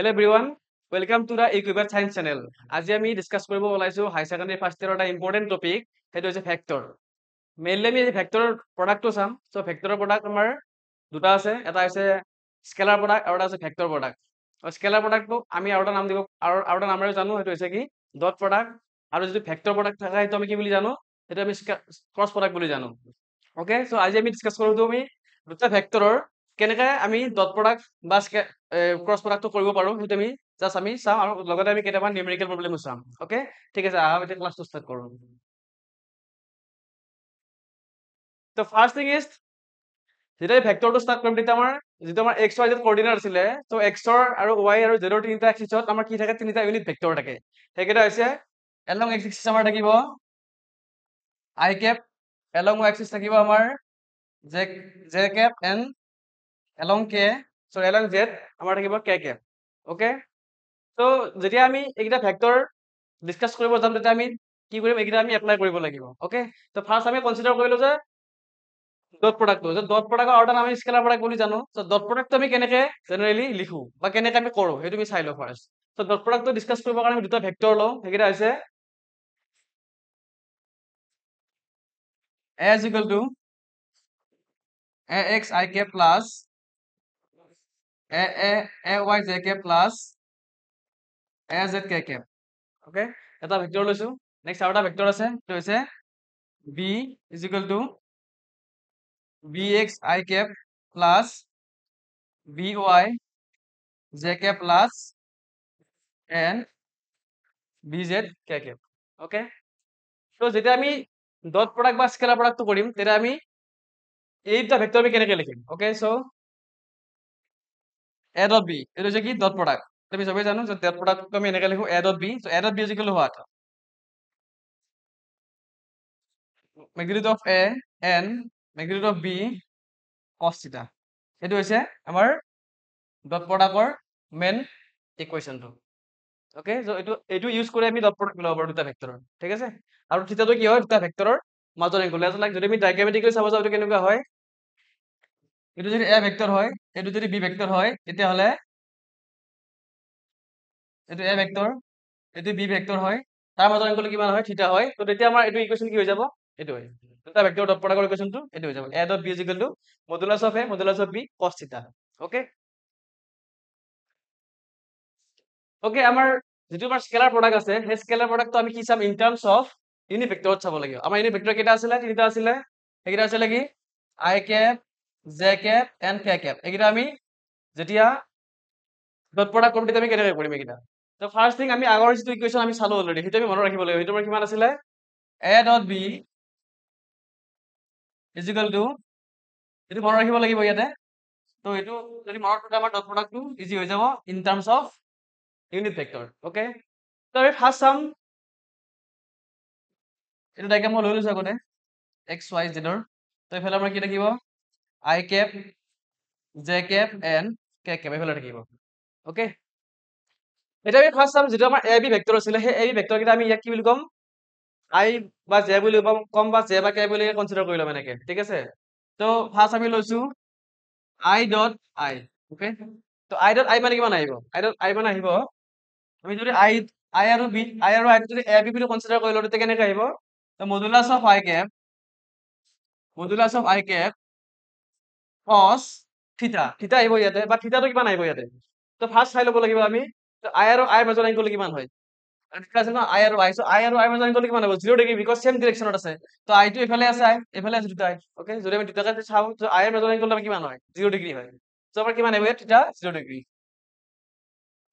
Hello everyone, welcome to the Equiver Science channel. আজি আমি discuss কৰিব ওলাইছো হাই সেকেন্ডাৰী ফাৰ্ষ্ট ইয়াৰৰ এটা ইম্পৰ্টেন্ট টপিক সেইটো হৈছে ভেক্টৰ। মেইনলি আমি ভেক্টৰৰ প্ৰডাক্টটো চাম। সো ভেক্টৰৰ প্ৰডাক্ট আমাৰ দুটা আছে, এটা হৈছে স্কেলাৰ প্ৰডাক্ট আৰু এটা আছে ভেক্টৰ প্ৰডাক্ট। আৰু স্কেলাৰ প্ৰডাক্টটো আমি আৰু এটা নাম দিব আৰু এটা নামেৰে জানো, সেইটো হৈছে কি ডট প্ৰডাক্ট। আৰু যদি ভেক্টৰ প্ৰডাক্ট থাকে সেইটো আমি কি বুলি জানো, সেইটো আমি ক্ৰছ প্ৰডাক্ট বুলি জানো। ওকে, সো আজি আমি ডিসকাস কৰোঁ আমি দুটা ভেক্টৰৰ কেনেকৈ আমি ডট প্ৰডাক্ট বা ক্ৰছ প্ৰডাক্টটো কৰিব পাৰোঁ সেইটো আমি জাষ্ট আমি চাম, আৰু লগতে আমি কেইটামান নিউমেৰিকেল প্ৰব্লেমো চাম। ওকে, ঠিক আছে, আহা এতিয়া ক্লাছটো ষ্টাৰ্ট কৰোঁ। তো ফাৰ্ষ্ট থিং ইজ যেতিয়া ভেক্টৰটো ষ্টাৰ্ট কৰিম তেতিয়া আমাৰ যিটো আমাৰ এক্স ৱাই জেড কোঅৰ্ডিনেট আছিলে, তো এক্সৰ আৰু ৱাই আৰু জেডৰ তিনিটা এক্সিছত আমাৰ কি থাকে, তিনিটা ইউনিট ভেক্টৰ থাকে। সেইকেইটা হৈছে এলং এক্স এক্সিছ আমাৰ থাকিব I cap, along Y axis থাকিব আমাৰ J J cap, and along K along Z আমাৰ থাকিব কে কেপ। ওকে, তো যেতিয়া আমি এইকেইটা ভেক্টৰ ডিসকাস কৰিব যাম তেতিয়া আমি কি কৰিম, এইকেইটা আমি এপ্লাই কৰিব লাগিব। ওকে, তো ফাৰ্ষ্ট আমি কনসিডাৰ কৰিলো যে ডট প্ৰডাক্টটো, যে ডট প্ৰডাক্টৰ আৰু এটা নাম আমি স্কেলাৰ প্ৰডাক্ট বুলি জানো। তো ডট প্ৰডাক্টটো আমি কেনেকৈ জেনেৰেলি লিখো বা কেনেকৈ আমি কৰোঁ সেইটো আমি চাই লওঁ ফাৰ্ষ্ট। তো ডট প্ৰডাক্টটো ডিসকাস কৰিবৰ কাৰণে আমি দুটা ভেক্টৰ লওঁ, সেইকেইটা হৈছে a is equal to ax I k plus ay j k plus az k k। Okay, এটা ভেক্টৰ লৈছো। নেক্সট আৰু এটা ভেক্টৰ আছে, সেইটো হৈছে b is equal to bx I cap plus by j cap plus and bz k cap। Okay, তো যেতিয়া আমি ডট প্ৰডাক্ট বা স্কেলাৰ প্ৰডাক্টটো কৰিম তেতিয়া আমি এই দুটা ভেক্টৰ আমি কেনেকৈ লিখিম। Okay, so a dot b এইটো হৈছে কি ডট প্ৰডাক্ট। তুমি সবেই জানো যে ডট প্ৰডাক্টটো আমি এনেকৈ লিখো a dot b। So a dot b is equal to what, magnitude of a and magnitude of b cos theta। এইটো হৈছে আমাৰ ডট প্ৰডাক্টৰ মেইন ইকুৱেশ্যনটো। ওকে, সো এইটো ইউজ কৰি আমি ডট প্ৰডাক্ট ল'ব পাৰোঁ দুটা ভেক্টৰৰ। ঠিক আছে, আৰু থিতাটো কি হয়, দুটা ভেক্টৰৰ মাজৰ এংগল। লাইক যদি আমি ডাইগ্ৰামেটিকেলি চাব যাওঁ এইটো কেনেকুৱা হয়, এইটো যদি এ ভেক্টৰ হয়, এইটো যদি বি ভেক্টৰ হয়, তেতিয়াহ'লে এইটো এ ভেক্টৰ, এইটো বি ভেক্টৰ হয়, তাৰ মাজৰ এংগল কিমান হয়, থিতা হয়। তো তেতিয়া আমাৰ এইটো ইকুৱেশ্যন কি হৈ যাব, এইটো হয় দুটা ভেক্টৰ ডট প্ৰডাক্টৰ ইকুৱেশ্যনটো এইটো হৈ যাব a dot b is equal to modulus of a modulus of b cos theta। Okay, okay, আমাৰ যিটো আমাৰ স্কেলাৰ প্ৰডাক্ট আছে সেই স্কেলাৰ প্ৰডাক্টটো আমি কি চাম, ইন টাৰ্মছ অফ ইউনিট ভেক্টৰত চাব লাগিব। আমাৰ ইউনিট ভেক্টৰ কেইটা আছিলে, তিনিটা আছিলে। সেইকেইটা আছিলে কি I cap, J cap and K cap. এইকেইটা আমি যেতিয়া ডট প্ৰডাক্ট কৰিম তেতিয়া আমি কেনেকৈ কৰিম এইকেইটা। তো ফাৰ্ষ্ট থিং আমি আগৰ যিটো ইকুৱেশ্যন আমি চালো অলৰেডি, সেইটো আমি মনত ৰাখিব লাগিব। সেইটো আমাৰ কিমান আছিলে, a dot b is equal to, এইটো মনত ৰাখিব লাগিব ইয়াতে। তো এইটো যদি মনত ৰাখোঁ আমাৰ ডট প্ৰডাক্টটো ইজি হৈ যাব in terms of unit vector. Okay, তো আমি ফাৰ্ষ্ট চাম, এইটো ডাইগ্ৰাম মই লৈ লৈছো আগতে এক্স ৱাই জেডৰ। তো এইফালে আমাৰ কি থাকিব, I cap, J cap and K cap এইফালে থাকিব। ওকে, এতিয়া আমি ফাৰ্ষ্ট চাম যিটো আমাৰ এ বি ভেক্টৰ আছিলে, সেই এ বি ভেক্টৰ কেইটা আমি ইয়াক কি বুলি ক'ম, আই বা জে বুলি কম বা জে বা কে বুলি কনচিডাৰ কৰি ল'ম এনেকে। ঠিক আছে, তো ফাৰ্ষ্ট আমি লৈছো আই ডট আই। ওকে, তো আই ডট আই মানে কিমান আহিব, আই ডট আই মানে আহিব, আমি যদি আই আই আৰু বি আই আৰু আই যদি এ বি বুলি কনচিডাৰ কৰি লওঁ তেতিয়া কেনেকৈ আহিব, তো modulus of I cap, modulus of I cap cos theta, theta আহিব ইয়াতে, বা থিতাটো কিমান আহিব ইয়াতে। তো ফাৰ্ষ্ট চাই ল'ব লাগিব আমি আই আৰু আইৰ মাজৰ এংগল কিমান হয়। আছে ন আই আৰু আই, সো আই আৰু আইৰ মাজৰ এংগল কিমান হ'ব, 0 ডিগ্ৰী, বিকজ সেম ডিৰেকশ্যনত আছে। তো আইটো এইফালে আছে, আই এইফালে আছে দুটা আই। ওকে, যদি আমি দুটাকে চাওঁ তো আইৰ মাজৰ এংগলটো আমাৰ কিমান হয়, 0 ডিগ্ৰী হয়। তো আমাৰ কিমান আহিব ইয়াত, থিতা 0 ডিগ্ৰী।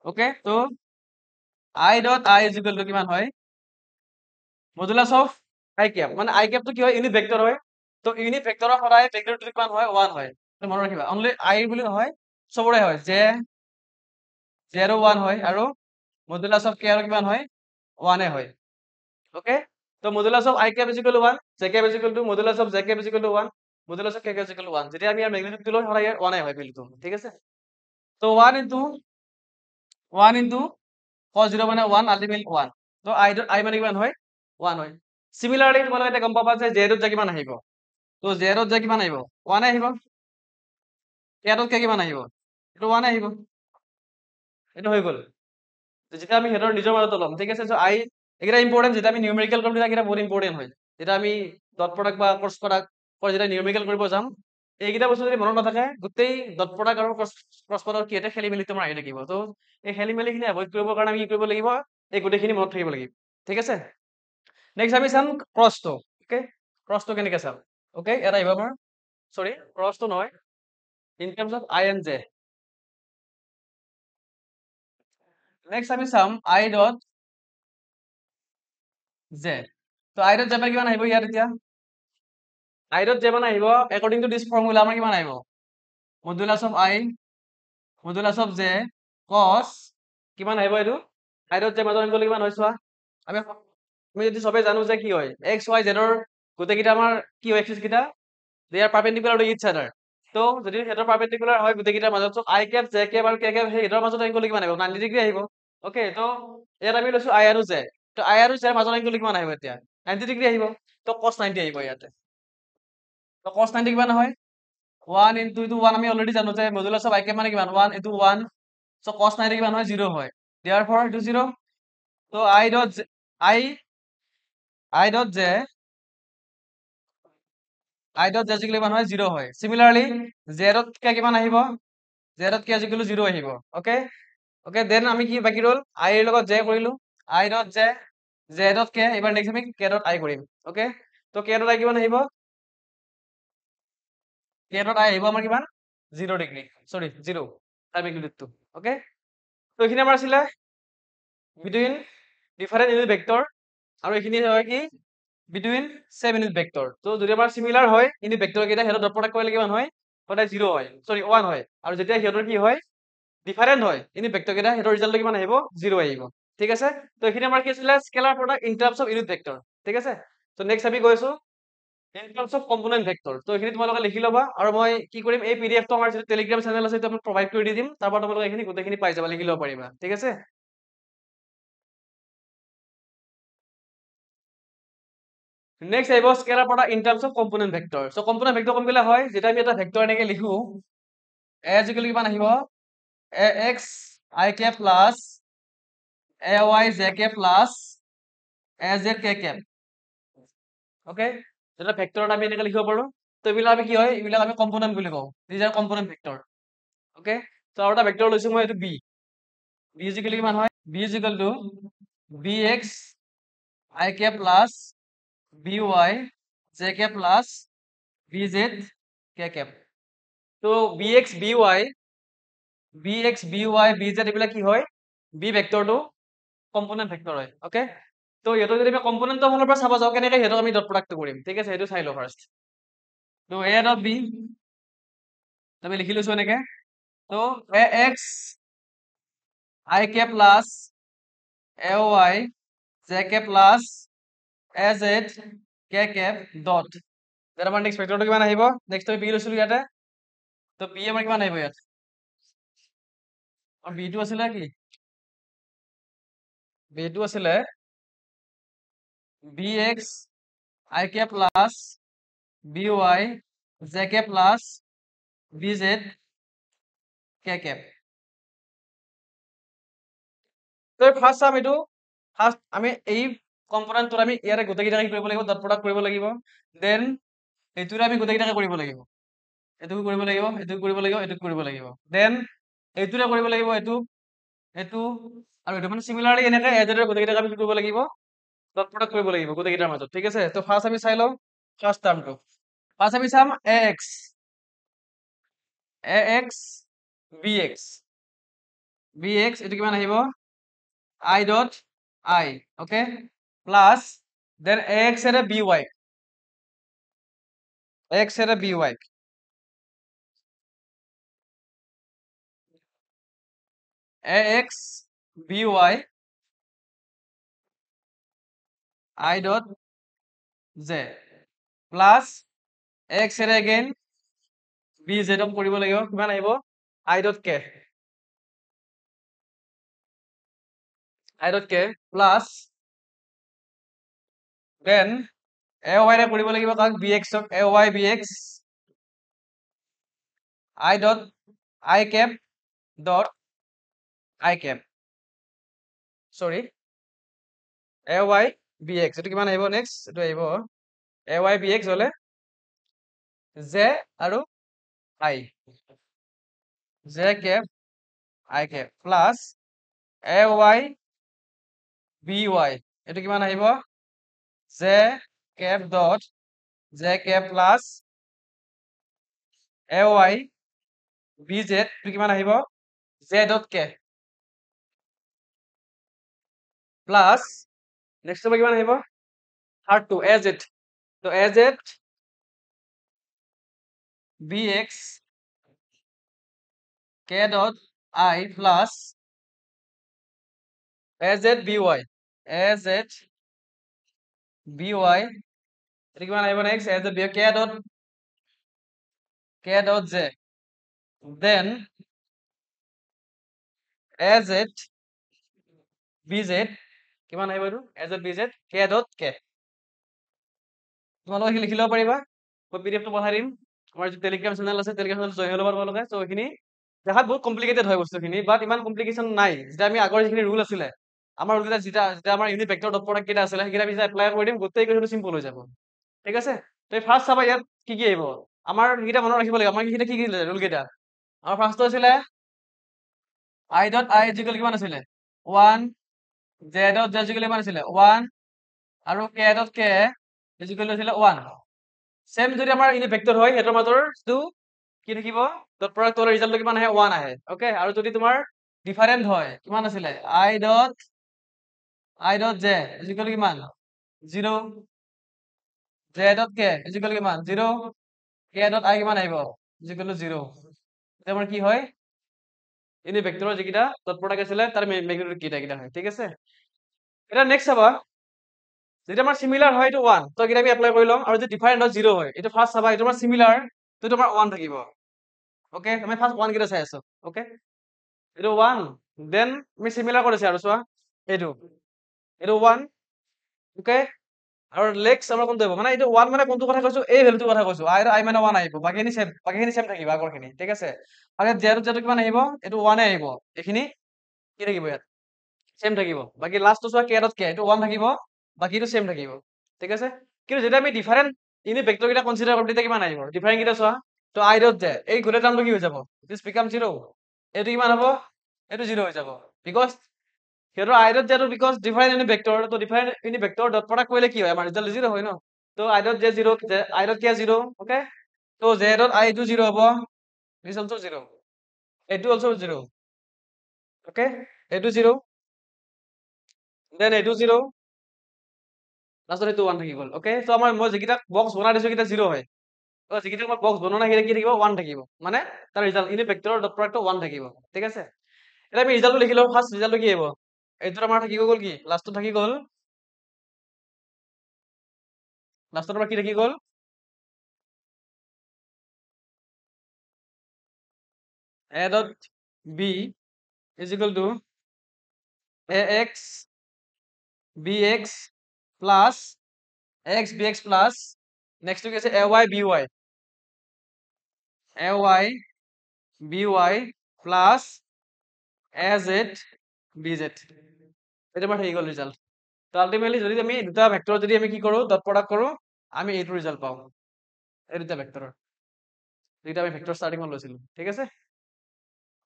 ওকে, তো I dot I is equal to কিমান হয়, মডুলাছ অফ আই কেপ, মানে আই কেপটো কি হয়, ইউনিট ভেক্টৰ হয়। তো ইউনিট ভেক্টৰৰ সদায় মেগনিটিউডটো কিমান হয়, 1 হয়। তো মনত ৰাখিবা, অনলি আই বুলি নহয় চবৰে হয়, জে জেৰো 1 হয়, আৰু মডুলাছ অফ কে আৰু কিমান হয়, 1 হয়। ওকে, তো modulus of I cap is equal to 1, J cap is equal to modulus of J cap is equal to 1, modulus of K cap is equal to 1। যেতিয়া আমি ইয়াৰ মেগনিটিউডটো লওঁ সদায় ইয়াৰ 1 হয় ভেলুটো। ঠিক আছে, তো 1 ইনটু cos 0 মানে 1, আল্টিমেটলি 1। তো আই মানে কিমান হয়, 1 হয়। সিমিলাৰলি তোমালোকে এতিয়া গম পাবা যে জেডত যে কিমান আহিব, তো জেডত যে কিমান আহিব, 1 আহিব। কেটত কে কিমান আহিব, এইটো 1 আহিব। এইটো হৈ গ'ল যেতিয়া আমি সিহঁতৰ নিজৰ মাজত ল'ম ঠিক আছে চ' এইকেইটা ইম্পৰ্টেণ্ট যেতিয়া আমি নিউমেৰিকেল কৰিম তেতিয়া বহুত ইম্পৰ্টেণ্ট হয় যেতিয়া আমি ডট প্ৰডাক্ট বা ক্ৰছ প্ৰডাক্ট যেতিয়া নিউমেৰিকেল কৰিব যাম এইকেইটা বস্তু যদি মনত নাথাকে গোটেই ডট প্ৰডাক্ট আৰু ক্ৰছ প্ৰডাক্ট কি এটা খেলি মেলি তোমাৰ আহি থাকিব ত' এই খেলি মেলিখিনি এভইড কৰিবৰ কাৰণে আমি কি কৰিব লাগিব এই গোটেইখিনি মনত থাকিব লাগিব ঠিক আছে নেক্সট আমি চাম ক্ৰছটো অ'কে ক্ৰছটো কেনেকৈ চাম অ'কে ইয়াত আহিব আমাৰ চৰি ক্ৰছটো নহয় in terms of I and J next আমি চাম আই ডট জে তো আই ডট জে মানে কিমান আহিব ইয়াত এতিয়া আই ডট জে মানে আহিব একৰ্ডিং টু দিছ ফৰ্মুলা আমাৰ কিমান আহিব modulus of I modulus of J কছ কিমান আহিব এইটো আই ডট জে মাজৰ অংকটো কিমান হয় চোৱা আমি যদি সবে জানো যে কি হয় এক্স ৱাই জেডৰ গোটেইকেইটা আমাৰ কি হয় এক্সিছ কেইটা they are perpendicular to each other তো যদি সিহঁতৰ পাৰপেণ্ডিকুলাৰ হয় গোটেইকেইটাৰ মাজত চব আই কেপ জে কেপ আৰু কে কেপ সিহঁতৰ মাজত এংগল কিমান আহিব 90 ডিগ্ৰী আহিব অ'কে তো ইয়াত আমি লৈছো আই আৰু জে তো আই আৰু জেৰ মাজত এংগল কিমান আহিব এতিয়া 90 ডিগ্ৰী আহিব তো cos 90 আহিব ইয়াতে তো cos 90 কিমান হয় 1 into এইটো 1 আমি অলৰেডি জানো যে মডুলাছ অফ আই কেপ মানে কিমান 1 এইটো 1 so cos 90 কিমান হয় 0 হয় therefore এইটো 0 তো i dot j কিমান হয় 0 হয় সিমিলাৰলি z ত কে কিমান আহিব z ত কে 0 আহিব ওকে ওকে দেন আমি কি বাকি ৰল i এৰ লগত j কৰিলো i dot j z ত কে এবাৰ নেক্সট আমি k dot i কৰিম ওকে তো k dot i কিমান আহিব k dot i আহিব আমাৰ কিমান 0 ডিগ্ৰী সৰি 0 তাৰ মেগনিটিউডটো ওকে তো এইখিনি আমাৰ আছিলে বিটুইন ডিফাৰেন্ট ইউনিট ভেক্টৰ আৰু এইখিনি হয় কি বিটুইন সেম ইউনিট ভেক্টৰ তো যদি আমাৰ সিমিলাৰ হয় ইউনিট ভেক্টৰ কেইটা হেতৰ ডট প্ৰডাক্ট কৰিলে কিমান হয় সদায় 0 হয় সৰি 1 হয় আৰু যেতিয়া সিহঁতৰ কি হয় ডিফাৰেন্ট হয় ইউনিট ভেক্টৰ কেইটা হেতৰ ৰিজাল্টটো কিমান আহিব 0 আহিব ঠিক আছে তো এইখিনি আমাৰ কি আছিলে scalar product in terms of unit vector ঠিক আছে তো নেক্সট আমি গৈছো in terms of component vector তো এইখিনি তোমালোকে লিখি ল'বা আৰু মই কি কৰিম এই পিডিএফটো আমাৰ যিটো টেলিগ্ৰাম চেনেল আছে সেইটো আপোনাক প্ৰভাইড কৰি দি দিম তাৰ পৰা তোমালোকে এইখিনি গোটেইখিনি পাই যাবা লিখি ল'ব পাৰিবা ঠিক আছে নেক্সট আহিব scalar product in terms of component vector so component vector কোনবিলাক হয় যেতিয়া আমি এটা ভেক্টৰ এনেকে লিখো এ ইকুৱেল কিমান আহিব A X I K plus A Y J K plus A Z K K okay এটা ভেক্টৰত আমি এনেকে লিখিব পাৰো তো এইবিলাক আমি কি হয় এইবিলাক আমি কম্পোনেন্ট বুলি কওঁ these are component vector okay তো আৰু এটা ভেক্টৰ লৈছো মই এইটো বি বি ইকুৱেল কিমান হয় B equal to B X I K plus B Y J K plus B Z K cap তো B X B Y B Z এইবিলাক কি হয় বি ভেক্টৰটো কম্পোনেন্ট ভেক্টৰ হয় ওকে তো ইহঁতৰ যদি আমি কম্পোনেন্টৰ ফালৰ পৰা চাব যাওঁ কেনেকে সিহঁতক আমি ডট প্ৰডাক্টটো কৰিম ঠিক আছে সেইটো চাই লওঁ ফাৰ্ষ্ট তো এ ডট বি আমি লিখি লৈছো এনেকে তো A X I K plus A Y J K plus A Z K cap dot তাৰ আমাৰ নেক্সট ভেক্টৰটো কিমান আহিব নেক্সট আমি বি লৈছিলো ইয়াতে তো বি আমাৰ কিমান আহিব ইয়াত আৰু বিটো আছিলে কি বিটো আছিলে B X I K plus B Y J K plus B Z K cap তো ফাৰ্ষ্ট চাম এইটো ফাৰ্ষ্ট আমি এই কম্পোনেন্টটোত আমি ইয়াৰে গোটেইকেইটাকে কৰিব লাগিব ডট প্ৰডাক্ট কৰিব লাগিব দেন এইটোৰে আমি গোটেইকেইটাকে কৰিব লাগিব এইটো কৰিব লাগিব এইটো কৰিব লাগিব এইটো কৰিব লাগিব দেন এইটোৰে কৰিব লাগিব এইটো এইটো আৰু এইটো মানে সিমিলাৰলি এনেকে এজেডৰ গোটেইকেইটাকে আমি কি কৰিব লাগিব ডট প্ৰডাক্ট কৰিব লাগিব গোটেইকেইটাৰ মাজত ঠিক আছে তো ফাৰ্ষ্ট আমি চাই লওঁ ফাৰ্ষ্ট টাৰ্মটো ফাৰ্ষ্ট আমি চাম এ এক্স বি এক্স এইটো কিমান আহিব I dot I okay plus then x এর by x এর by ax by I dot z plus x এর again bz কৰিব লাগিব কিমান আহিব I dot k plus then ay ৰে কৰিব লাগিব কাক bx ay bx I dot I cap dot I cap sorry A Y B x এইটো কিমান আহিব নেক্সট এইটো আহিব এ ৱাই বি এক্স হলে জে আৰু I J cap I cap plus A Y B Y এইটো কিমান আহিব J cap dot J cap plus A Y B Z এইটো কিমান আহিব J dot K plus next হ'ব কিমান আহিব থাৰ্ডটো এ জেড তো A Z B X K dot I plus A Z B Y A Z B Y এইটো কিমান আহিব next A Z B K dot J then A Z B Z কিমান আহিব এইটো A Z B Z K dot K তোমালোকে লিখি ল'ব পাৰিবা মই পিডিএফটো পঠাই দিম আমাৰ যি টেলিগ্ৰাম চেনেল আছে টেলিগ্ৰাম চেনেল জইন হৈ ল'ব তোমালোকে চ' এইখিনি দেখাত বহুত কমপ্লিকেটেড হয় বস্তুখিনি বাট ইমান কমপ্লিকেশ্যন নাই যেতিয়া আমি আগৰ যিখিনি ৰুল আছিলে আমাৰ ৰুলকেইটা যেতিয়া আমাৰ ইউনিট ভেক্টৰ ডট প্ৰডাক্ট কেইটা আছিলে সেইকেইটা পিছত এপ্লাই কৰি দিম গোটেই কথাটো চিম্পল হৈ যাব ঠিক আছে তই ফাৰ্ষ্ট চাবা ইয়াত কি কি আহিব আমাৰ সেইকেইটা মনত ৰাখিব লাগিব আমাৰ সেইকেইটা কি কি ৰুল কেইটা আমাৰ ফাৰ্ষ্টটো আছিলে আই ডট আই ইজিকেল কিমান আছিলে 1 জে ডট জে ইজিকেল কিমান আছিলে 1 আৰু কে ডট কে ইজিকেল আছিলে 1 সেম যদি আমাৰ ইউনিট ভেক্টৰ হয় হেতৰ মাজৰ টো কি থাকিব ডট প্ৰডাক্টৰ ৰিজাল্টটো কিমান আহে 1 আহে ওকে আৰু যদি তোমাৰ ডিফাৰেন্ট হয় কিমান আছিলে আই ডট জে ইজিকেল কিমান 0 জে ডট কে ইজিকেল কিমান 0 কে ডট আই কিমান আহিব ইজিকেল 0 এটা আমাৰ কি হয় ইউনিট ভেক্টৰৰ যিকেইটা ডট প্ৰডাক্ট আছিলে তাৰ মেগনিটিউড কেইটা হয় ঠিক আছে এটা নেক্সট চাবা যেতিয়া আমাৰ সিমিলাৰ হয় এইটো 1 তো এটা আমি এপ্লাই কৰি লম আৰু যদি ডিফাৰেন্ট হয় 0 হয় এইটো ফাৰ্স্ট চাবা এইটো আমাৰ সিমিলাৰ তো তোমাৰ 1 থাকিব ওকে আমি ফাৰ্স্ট 1 কেইটা চাই আছো ওকে এইটো 1 দেন আমি সিমিলাৰ কৰিছে আৰু চোৱা এইটো 1 ওকে আৰু নেক্সট আমাৰ কোনটো হ'ব মানে এইটো 1 মানে কোনটো কথা কৈছো এই ভ্যালুটোৰ কথা কৈছো আই আৰু আই মানে 1 আহিব বাকিখিনি সেম থাকিব আগৰখিনি ঠিক আছে আৰু জেটো কিমান আহিব এইটো 1 আহিব এইখিনি কি থাকিব ইয়াত সেম থাকিব বাকি লাষ্টটো চোৱা কে ডট কে এইটো 1 থাকিব বাকিটো সেম থাকিব ঠিক আছে কিন্তু যেতিয়া আমি ডিফাৰেন্ট ইউনিট ভেক্টৰ কেইটা কনসিডাৰ কৰিম তেতিয়া কিমান আহিব ডিফাৰেন্ট কেইটা চোৱা তো আই ডট জে এই গোটেই টাৰ্মটো কি হৈ যাব দিস বিকাম 0 এইটো কিমান হ'ব এইটো 0 হৈ যাব বিকজ সিহঁতৰ আই ডট জেটো বিকজ ডিফাৰেন্ট ইউনিট ভেক্টৰ তো different unit vector dot product কৰিলে কি হয় আমাৰ ৰিজাল্ট 0 হয় ন তো I dot J 0 I dot K 0 okay তো জে ডট আই টো 0 হ'ব দিস অলসো 0 এইটো অলসো 0 ওকে এইটো 0 দেন এইটো 0 লাষ্টত এইটো 1 থাকি গ'ল ওকে তো আমাৰ মই যিকেইটা বক্স বনাই দিছো সেইকেইটা 0 হয় তো যিকেইটা মই বক্স বনোৱা নাই সেইকেইটা কি থাকিব 1 থাকিব মানে তাৰ ৰিজাল্ট ইউনিট ভেক্টৰৰ ডট প্ৰডাক্টটো 1 থাকিব ঠিক আছে এটা আমি ৰিজাল্টটো লিখি লওঁ ফাৰ্স্ট ৰিজাল্টটো কি আহিব এইটো আমাৰ থাকি গ'ল কি লাষ্টত থাকি গ'ল লাষ্টত আমাৰ কি থাকি গ'ল a dot b is equal to ax bx plus ax bx plus next to আছে ay by ay by plus az bz এটা আমাৰ থাকি গ'ল ৰিজাল্ট তো আলটিমেটলি যদি আমি দুটা ভেক্টৰ যদি আমি কি কৰো ডট প্ৰডাক্ট কৰো আমি এইটো ৰিজাল্ট পাওঁ এই দুটা ভেক্টৰৰ দুইটা আমি ভেক্টৰ ষ্টাৰ্টিং লৈছিলো ঠিক আছে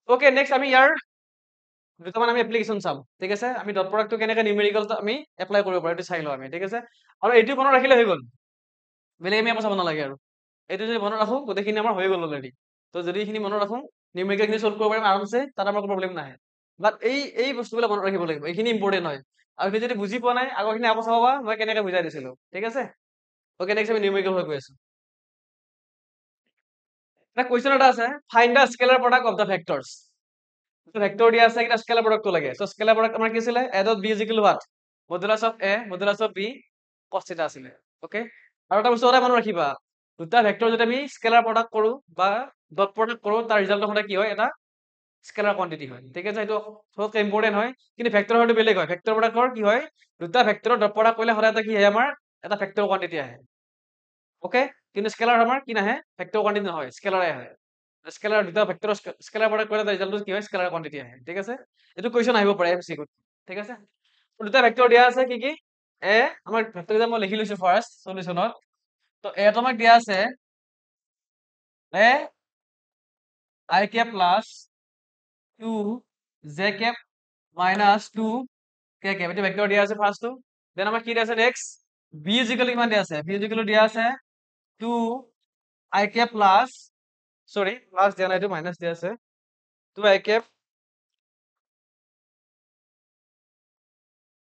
ওকে নেক্সট আমি ইয়াৰ দুটামান আমি এপ্লিকেশন চাম ঠিক আছে আমি ডট প্ৰডাক্টটো কেনেকৈ নিউমেৰিকেল আমি এপ্লাই কৰিব পাৰো এইটো চাই লওঁ আমি ঠিক আছে আৰু এইটো মনত ৰাখিলে হৈ গ'ল বেলেগ আমি একো চাব নালাগে আৰু এইটো যদি মনত ৰাখো গোটেইখিনি আমাৰ হৈ গ'ল অলৰেডি তো যদি এইখিনি মনত ৰাখো নিউমেৰিকেল খিনি সলভ কৰিব পাৰিম আৰামছে তাত আমাৰ কোনো প্ৰব্লেম নাহে বাট এই বস্তুবিলাক মনত ৰাখিব লাগিব এইখিনি ইম্পৰ্টেণ্ট হয় আৰু তুমি যদি বুজি পোৱা নাই আগৰখিনি আকৌ চাবা মই কেনেকৈ বুজাই দিছিলো ঠিক আছে ওকে নেক্সট আমি নিউমেৰিকেল হৈ গৈ আছো এটা কুৱেশ্যন এটা আছে find the scalar product of the vectors vector দিয়া আছে এটা স্কেলাৰ প্ৰডাক্টটো লাগে সো স্কেলাৰ প্ৰডাক্ট আমাৰ কি আছিলে a dot b is equal to what modulus of a modulus of b cos θ আছিলে ওকে আৰু এটা বস্তু এটা মনত ৰাখিবা দুটা ভেক্টৰ যদি আমি স্কেলাৰ প্ৰডাক্ট কৰো বা ডট প্ৰডাক্ট কৰো তাৰ ৰিজাল্ট সদায় কি হয় এটা স্কেলাৰ কোৱান্টিটি হয় ঠিক আছে এইটো সবতকৈ ইম্পৰ্টেন্ট হয় কিন্তু ভেক্টৰ হয়তো বেলেগ হয় ভেক্টৰ প্ৰডাক্টৰ কি হয় দুটা ভেক্টৰৰ ডট প্ৰডাক্ট কৰিলে সদায় এটা কি হয় আমাৰ এটা ভেক্টৰ কোৱান্টিটি আহে ওকে কিন্তু স্কেলাৰ আমাৰ কি নাহে ভেক্টৰ কোৱান্টিটি নহয় স্কেলাৰে আহে স্কেলাৰ দুটা ভেক্টৰ স্কেলাৰ প্ৰডাক্ট কৰিলে ৰিজাল্টটো কি হয় স্কেলাৰ কোৱান্টিটি আহে ঠিক আছে এইটো কুৱেশ্যন আহিব পাৰে এমচিকিউত ঠিক আছে দুটা ভেক্টৰ দিয়া আছে কি কি এ আমাৰ ভেক্টৰ যে মই লিখি লৈছো ফাৰ্ষ্ট সলিউশনত তো এ তোমাক দিয়া আছে A I cap plus 2 J cap minus 2 K cap এটা ভেক্টৰ দিয়া আছে ফাৰ্ষ্টটো দেন আমাৰ কি দিয়া আছে নেক্সট বি ইকুয়াল কিমান দিয়া আছে বি ইকুয়াল দিয়া আছে 2 আই কেপ প্লাস সরি প্লাস দিয়া নাই এইটো মাইনাস দিয়া আছে 2 i cap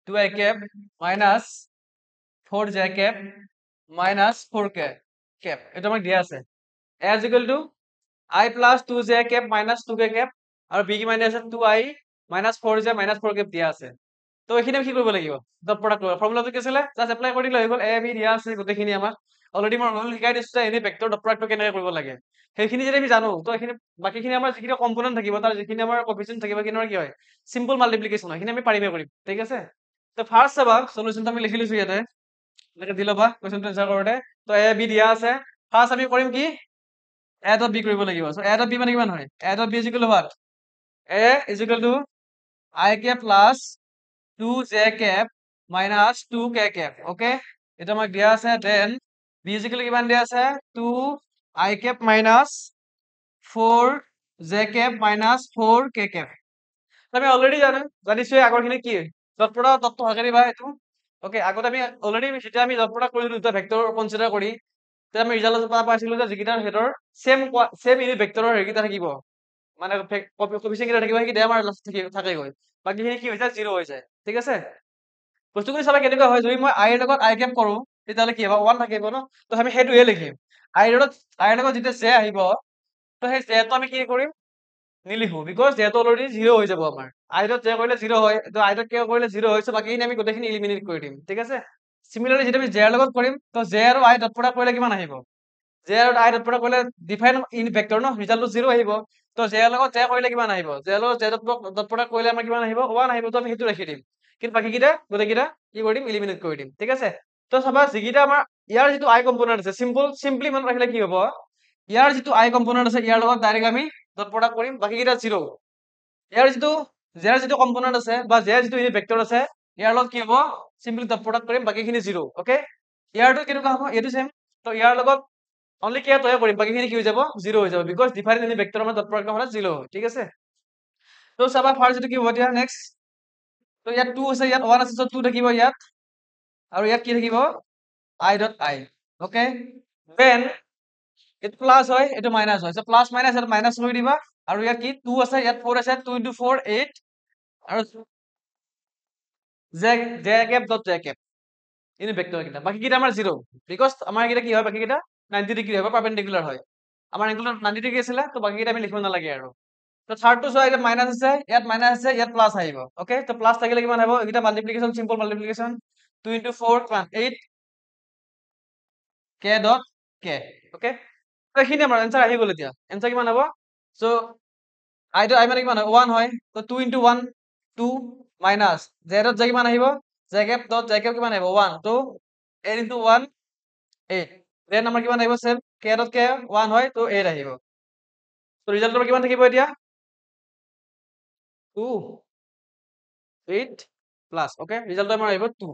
2 i cap minus 4 j cap minus 4 k cap এটা আমাক দিয়া আছে as equal to I plus 2 j cap minus 2 k cap আৰু b কি মানে আছে 2 i minus 4 j minus 4 cap দিয়া আছে তো এইখিনি আমি কি কৰিব লাগিব ডট প্ৰডাক্ট কৰিব ফৰ্মুলাটো কি আছিল জাস্ট এপ্লাই কৰি দিলে হৈ গল a b দিয়া আছে গোটেইখিনি আমাক অলৰেডি মই ৰুল শিকাই দিছো যে এনি ভেক্টৰ ডট প্ৰডাক্টটো কেনেকৈ কৰিব লাগে সেইখিনি যদি আমি জানো তো এইখিনি বাকিখিনি আমাৰ যিখিনি কম্পোনেন্ট থাকিব তাৰ যিখিনি আমাৰ কোএফিচিয়েন্ট থাকিব কিনৰ কি হয় সিম্পল মাল্টিপ্লিকেশন হয় এইখিনি আমি পাৰিমে কৰিম ঠিক আছে তো ফাৰ্স্ট চাবা সলিউশনটো আমি লিখি লৈছো ইয়াতে এনেকে দি ল'বা কোৱেশ্চনটো এনসাৰ কৰোতে তো a b দিয়া আছে ফাৰ্স্ট আমি কৰিম কি a dot b কৰিব লাগিব সো a dot b মানে কিমান হয় a dot b is equal to what a is equal to I cap plus 2 j cap minus 2 k cap okay এটা আমাক দিয়া আছে then b is equal to কিমান দিয়া আছে 2 I cap minus 4 j cap minus 4 k cap আমি already জানিছো আগৰখিনি কি ডট প্ৰডাক্ট ডট হকাৰি বা এইটো ওকে আগত আমি অলৰেডি যেতিয়া আমি ডট প্ৰডাক্ট কৰিলো দুটা ভেক্টৰ কনসিডাৰ কৰি তেতিয়া আমি ৰিজাল্ট পাইছিলো যে যিকেইটা হেডৰ সেম ইউনিট ভেক্টৰৰ হেৰিটা থাকিব মানে কোএফিচিয়েন্ট কেইটা থাকিব সেইকেইটা আমাৰ লাষ্ট থাকেগৈ বাকীখিনি কি হৈ যায় জিৰ' হৈ যায় ঠিক আছে বস্তুখিনি চাবা কেনেকুৱা হয় যদি মই আই এৰ লগত আই কেপ কৰো তেতিয়াহ'লে কি হ'ব 1 থাকিব ন তো আমি সেইটোৱে লিখিম আই এৰ লগত যেতিয়া জে আহিব তো সেই জেটো আমি কি কৰিম নিলিখো বিকজ জেটো অলৰেডি জিৰ' হৈ যাব আমাৰ আইডত জে কৰিলে জিৰ' হয় তো আইডত কে কৰিলে জিৰ' হয় so বাকীখিনি আমি গোটেইখিনি ইলিমিনেট কৰি দিম ঠিক আছে সিমিলাৰলি যেতিয়া আমি জে এৰ লগত কৰিম তো জে আৰু আই ডট প্ৰডাক্ট কৰিলে কিমান আহিব জে আৰু আই ডট প্ৰডাক্ট কৰিলে ডিফাইন ইন ভেক্টৰ ন ৰিজাল্টটো জিৰ' আহিব তো জে এৰ লগত জে কৰিলে কিমান আহিব জে এৰ লগত জে ডট প্ৰডাক্ট কৰিলে আমাৰ কিমান আহিব 1 আহিব তো আমি সেইটো ৰাখি দিম কিন্তু বাকীকেইটা গোটেইকেইটা কি কৰি দিম ইলিমিনেট কৰি দিম ঠিক আছে তো চাবা যিকেইটা আমাৰ ইয়াৰ যিটো আই কম্পোনেন্ট আছে চিম্পলি মনত ৰাখিলে কি হ'ব ইয়াৰ যিটো আই কম্পোনেন্ট আছে ইয়াৰ লগত ডাইৰেক্ট আমি ডট প্ৰডাক্ট কৰিম বাকীকেইটা জিৰ' ইয়াৰ যিটো জেৰ যিটো কম্পোনেন্ট আছে বা জেৰ যিটো ইউনিট ভেক্টৰ আছে ইয়াৰ লগত কি হ'ব চিম্পলি ডট প্ৰডাক্ট কৰিম বাকীখিনি জিৰ' ওকে ইয়াৰটো কেনেকুৱা হ'ব এইটো সেম তো ইয়াৰ লগত অনলি কেয়াৰ তয়ে কৰিম বাকীখিনি কি হৈ যাব জিৰ' হৈ যাব বিকজ ডিফাইন ইউনিট ভেক্টৰ আমাৰ ডট প্ৰডাক্ট হ'লে জিৰ' হয় ঠিক আছে তো চাবা ফাৰ্ষ্ট যিটো কি হ'ব এতিয়া নেক্সট তো ইয়াত 2 আছে ইয়াত 1 আছে so 2 থাকিব ইয়াত আৰু ইয়াত কি থাকিব i dot i okay then এইটো প্লাস হয় এইটো মাইনাস হয় so প্লাস মাইনাস এটা মাইনাস লৈ দিবা আৰু ইয়াত কি 2 আছে ইয়াত 4 আছে 2 into 4 8 আৰু J J cap dot J cap unit vector কেইটা বাকি কেইটা আমাৰ জিৰ' বিকজ আমাৰ কেইটা কি হয় বাকি কেইটা 90 ডিগ্ৰী হয় বা পাৰপেন্ডিকুলাৰ হয় আমাৰ এংগল 90 ডিগ্ৰী আছিলে তো বাকি কেইটা আমি লিখিব নালাগে আৰু তো থাৰ্ডটো চোৱা ইয়াত মাইনাস আছে ইয়াত প্লাস আহিব ওকে তো প্লাস থাকিলে কিমান হ'ব এইটা multiplication simple multiplication 2 into 4 8 k dot k okay তো এইখিনি আমাৰ এনসাৰ আহি গ'ল এতিয়া এনসাৰ কিমান হ'ব সো আই মানে কিমান হয় 1 হয় তো 2 into 1 2 minus J dot J কিমান আহিব J cap dot J cap কিমান আহিব 1 তো 8 into 1 8 দেন আমাৰ কিমান আহিব সেম k dot k 1 হয় তো 8 আহিব তো ৰিজাল্টটো কিমান থাকিব এতিয়া 2 8 প্লাস ওকে ৰিজাল্টটো আমাৰ আহিব 2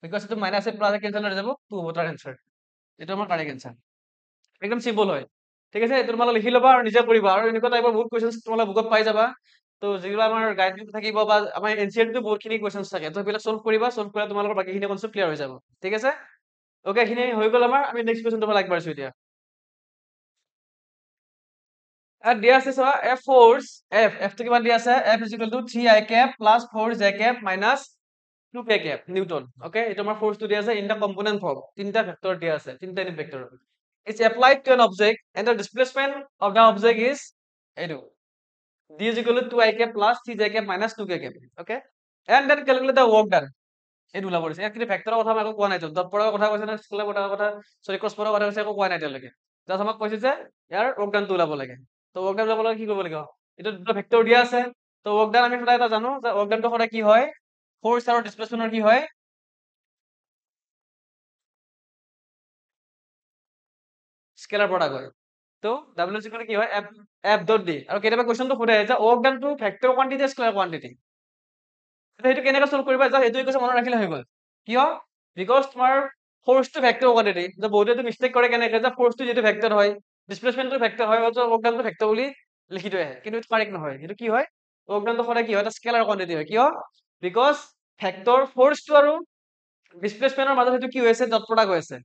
বিকজ এইটো মাইনাস 8 প্লাস কেনসেল হৈ যাব 2 হ'ব তাৰ এনসাৰ এইটো আমাৰ কাৰেক্ট এনসাৰ একদম সিম্পল হয় ঠিক আছে এইটো তোমালোকে লিখি ল'বা আৰু নিজে কৰিবা আৰু এনেকুৱা টাইপৰ বহুত কুৱেশ্যনছ তোমালোকে বুকত পাই যাবা তো যিগুলো আমাৰ গাইডবুক থাকিব বা আমাৰ এনচিআৰটিটো বহুতখিনি কুৱেশ্যনছ থাকে তো সেইবিলাক সলভ কৰিবা সলভ কৰিলে তোমালোকৰ বাকীখিনি কনচেপ্ট ক্লিয়াৰ হৈ যাব ঠিক আছে ওকে এইখিনি হৈ গ'ল আমাৰ আমি নেক্সট কুৱেশ্যনটো পৰা আগবাঢ়িছো এতিয়া দিয়া আছে চোৱা f ফ'ৰ্চ f টো কিমান দিয়া আছে f is equal to 3i cap plus 4j cap minus 2k cap newton okay এইটো আমাৰ ফ'ৰ্চটো দিয়া আছে ইন দা কম্পোনেন্ট ফৰ্ম তিনটা ভেক্টৰ দিয়া আছে তিনটা unit vector is applied to an object and the displacement of the object is এইটো d is equal to 2i cap plus 3j cap minus 2k cap okay and then calculate the work done এইটো ওলাব দিছে ইয়াত কিন্তু ভেক্টৰৰ কথা মই একো কোৱা নাই ডট প্ৰডাক্টৰ কথা কৈছে নে স্কেলাৰ প্ৰডাক্টৰ কথা সৰি ক্ৰছ প্ৰডাক্টৰ কথা কৈছে একো কোৱা নাই এতিয়ালৈকে জাষ্ট আমাক কৈছে যে ইয়াৰ ৱৰ্ক ডানটো ওলাব লাগে তো ৱৰ্ক ডান ওলাবলৈ কি কৰিব লাগিব এইটো দুটা ভেক্টৰ দিয়া আছে তো ৱৰ্ক ডান আমি সদায় এটা জানো যে ৱৰ্ক ডানটো সদায় কি হয় ফ'ৰ্চ আৰু ডিসপ্লেসমেন্টৰ কি হয় স্কেলাৰ প্ৰডাক্ট হয় তো w ইকুৱেল কি হয় f ডট d আৰু কেতিয়াবা কোৱেশ্চনটো সোধে যে ৱৰ্ক ডানটো ভেক্টৰ কোৱান্টিটি স্কেলাৰ কোৱান্টিটি সেইটো কেনেকৈ সলভ কৰিবা জাষ্ট এইটো ইকুৱেশ্যন মনত ৰাখিলে হৈ গ'ল কিয় বিকজ তোমাৰ ফ'ৰ্চটো ভেক্টৰ কোৱান্টিটি যে বহুতে এইটো মিষ্টেক কৰে কেনেকৈ যে ফ'ৰ্চটো যিটো ভেক্টৰ হয় ডিসপ্লেসমেন্টটো ভেক্টৰ হয় অথবা ৱৰ্ক ডানটো ভেক্টৰ বুলি লিখি থৈ আহে কিন্তু এইটো কাৰেক্ট নহয় সেইটো কি হয় ৱৰ্ক ডানটো সদায় কি হয় এটা স্কেলাৰ কোৱান্টিটি হয় কিয় বিকজ ভেক্টৰ ফ'ৰ্চটো আৰু ডিসপ্লেসমেন্টৰ মাজত সেইটো কি হৈ আছে ডট প্ৰডাক্ট হৈ আছে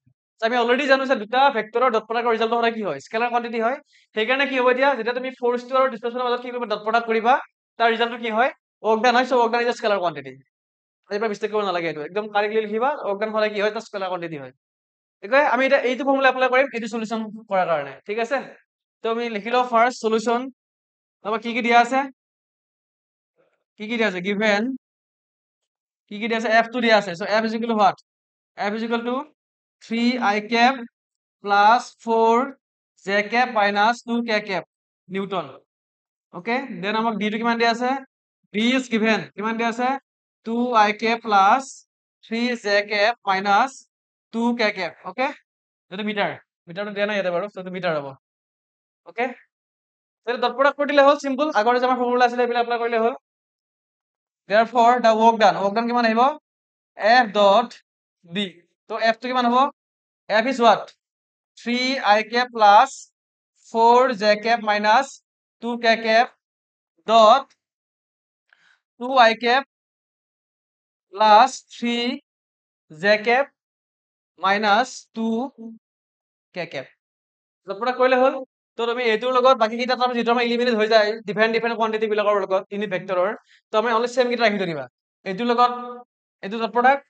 আমি অলৰেডি জানো যে দুটা ভেক্টৰৰ ডট প্ৰডাক্টৰ ৰিজাল্ট সদায় কি হয় স্কেলাৰ কোৱান্টিটি হয় সেইকাৰণে কি হ'ব এতিয়া যেতিয়া তুমি ফ'ৰ্চটো আৰু ডিসপ্লেসমেন্টৰ মাজত কি কৰিবা ডট প্ৰডাক্ট কৰিবা তাৰ ৰিজাল্টটো কি হয় ৱৰ্ক ডান হয় so work done is scalar quantity এইবাৰ মিষ্টেক কৰিব নালাগে এইটো একদম কাৰেক্টলি লিখিবা ৱৰ্ক ডান সদায় কি হয় এটা স্কেলাৰ কোৱান্টিটি হয় okay আমি এটা এইটো ফৰ্মুলা এপ্লাই কৰিম এইটো সলিউশন কৰাৰ কাৰণে ঠিক আছে তো আমি লিখি লও ফার্স্ট সলিউশন তারপর কি দিয়া আছে কি দিয়া আছে গিভেন কি দিয়া আছে f2 দিয়া আছে so f is equal to what f is equal to 3 I cap plus 4 j cap minus 2 k cap newton okay then আমাক d টো কিমান দিয়া আছে d is given কিমান দিয়া আছে 2 I cap plus 3 j cap minus 2 k cap okay এটা metre মিটাৰটো দিয়া নাই ইয়াতে বাৰু সো মিটাৰ হ'ব ওকে তাহলে ডট প্ৰোডাক্ট কৰি দিলে হল সিম্পল আগৰ যে আমাৰ ফৰ্মুলা আছিল এইবিলাক এপ্লাই কৰিলে হল therefore the work done কিমান আহিব f dot d তো f টো কিমান হ'ব f is what 3 I cap plus 4 j cap minus 2 k cap dot 2 I cap plus 3 j cap minus 2 k cap dot product কৰিলে হল তো তুমি এইটোৰ লগত বাকি কিটা টাৰ্ম যিটো আমাৰ এলিমিনেট হৈ যায় ডিফাৰেন্ট ডিফাৰেন্ট কোৱান্টিটি বিলাকৰ লগত ইউনিট ভেক্টৰৰ তো আমি অনলি সেম কিটা ৰাখি ধৰিবা এইটোৰ লগত এইটো ডট প্ৰডাক্ট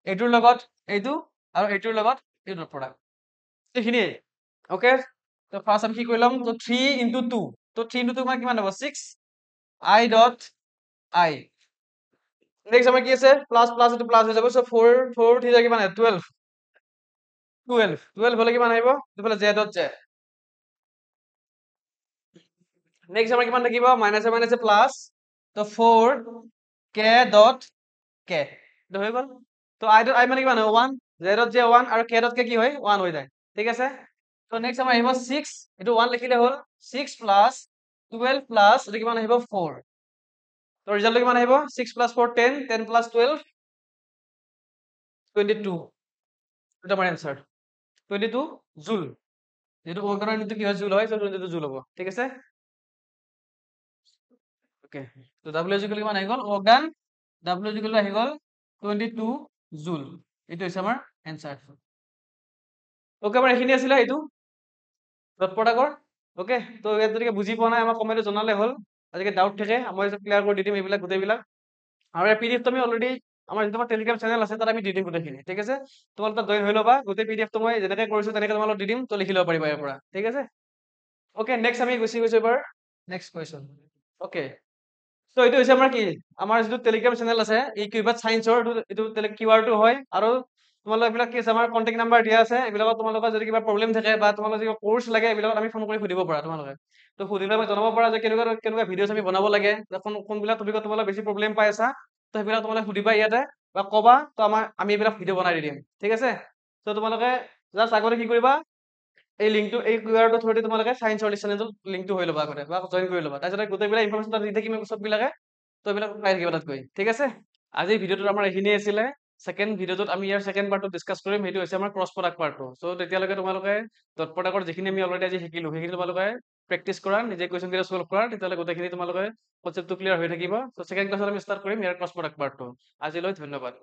এইটোৰ লগত এইটো আৰু এইটোৰ লগত এই ডট প্ৰডাক্ট এইখিনিয়ে ওকে তো ফাৰ্স্ট আমি কি কৰিলাম তো 3 into 2 তো 3 into 2 মানে কিমান হ'ব 6 I dot I নেক্সট আমাৰ কি আছে প্লাস প্লাস এইটো প্লাস হৈ যাব সো 4 4 থিটা কিমান হয় 12 12 12 হলে কিমান আহিব এইফালে z dot z নেক্সট আমাৰ কিমান থাকিব মাইনাসে মাইনাসে প্লাস তো 4 k dot k তো হৈ গল তো i dot i মানে কিমান হয় 1 z dot j 1 আৰু k dot k কি হয় 1 হৈ যায় ঠিক আছে তো নেক্সট আমাৰ আহিব 6 এটো 1 লিখিলে হল 6 plus 12 plus এটো কিমান আহিব 4 তো ৰিজাল্ট কিমান আহিব 6 plus 4 10 10 plus 12 22 এটা আমাৰ आंसर 22 জুল যেটো ওয়ার্ক ডান কি হয় জুল হয় তো 22 জুল হ'ব ঠিক আছে ওকে তো w ইকুয়াল কিমান আহি গল ওয়ার্ক ডান w ইকুয়াল আহি গল 22 জুল এটো হৈছে আমাৰ आंसर ওকে আমাৰ এখিনি আছিল এইটো ডট প্ৰডাক্টৰ ওকে তো ইয়াত যদি বুজি পোৱা নাই আমাক কমেন্টে জনালে হল আজিকে ডাউট থাকে মই ক্লিয়াৰ কৰি দি দিম এইবিলাক গোটেইবিলাক আৰু এই পিডিএফ তুমি অলৰেডি আমাৰ যিটো টেলিগ্ৰাম চেনেল আছে তাত আমি দি দিম গোটেইখিনি ঠিক আছে তোমালোকে তাত জইন হৈ ল'বা গোটেই পিডিএফটো মই যেনেকৈ কৰিছো তেনেকৈ তোমালোকক দি দিম তো লিখি ল'ব পাৰিবা ইয়াৰ পৰা ঠিক আছে ওকে নেক্সট আমি গুচি গৈছো এবাৰ নেক্সট কুৱেশ্যন ওকে তো এইটো হৈছে আমাৰ কি আমাৰ যিটো টেলিগ্ৰাম চেনেল আছে এই কিউবাত সায়েন্সৰ এইটো কিউআৰটো হয় আৰু তোমালোক এইবিলাক কি আছে আমাৰ কন্টেক্ট নাম্বাৰ দিয়া আছে এইবিলাকত তোমালোকৰ যদি কিবা প্ৰব্লেম থাকে বা তোমালোকৰ যদি কোৰ্চ লাগে এইবিলাকত আমি ফোন কৰি সুধিব পাৰা তোমালোকে তো সুধিলে আমি জনাব পাৰা যে কেনেকুৱা কেনেকুৱা ভিডিঅ'ছ আমি বনাব লাগে কোনবিলাক টপিকত তোমালোকে বেছি প্ৰব্লেম পাই আছা তো সেইবিলাক তোমালোকে সুধিবা ইয়াতে বা কবা তো আমি এইবিলাক ভিডিঅ' বনাই দি দিম ঠিক আছে তো তোমালোকে জাষ্ট আগতে কি কৰিবা এই লিংকটো এই কিউআৰটো থ্ৰুদি তোমালোকে সায়েন্সৰ চেনেলটো লিংকটো হৈ ল'বা আগতে বা জইন কৰি ল'বা তাৰপিছত গোটেইবিলাক ইনফৰমেশ্যন তাত দি থাকিম চববিলাকে তো এইবিলাক পাই থাকিবা তাত গৈ ঠিক আছে আজিৰ ভিডিঅ'টোত আমাৰ এইখিনিয়ে আছিলে সেকেন্ড ভিডিঅ'টোত আমি ইয়াৰ সেকেন্ড পাৰ্টটো ডিসকাস কৰিম সেইটো হৈছে আমাৰ ক্ৰছ প্ৰডাক্ট পাৰ্টটো সো তেতিয়ালৈকে তোমালোকে ডট প্ৰডাক্টৰ যিখিনি আমি অলৰেডি আজি শিকিলো সেইখিনি তোমালোকে প্ৰেক্টিচ কৰা নিজে কুৱেশ্যন কেইটা সলভ কৰা তেতিয়ালৈকে গোটেইখিনি তোমালোকে কনচেপ্টটো ক্লিয়াৰ হৈ থাকিব সো সেকেন্ড ক্লাছত আমি ষ্টাৰ্ট কৰিম ইয়াৰ ক্ৰছ প্ৰডাক্ট পাৰ্টটো আজিলৈ ধন্যবাদ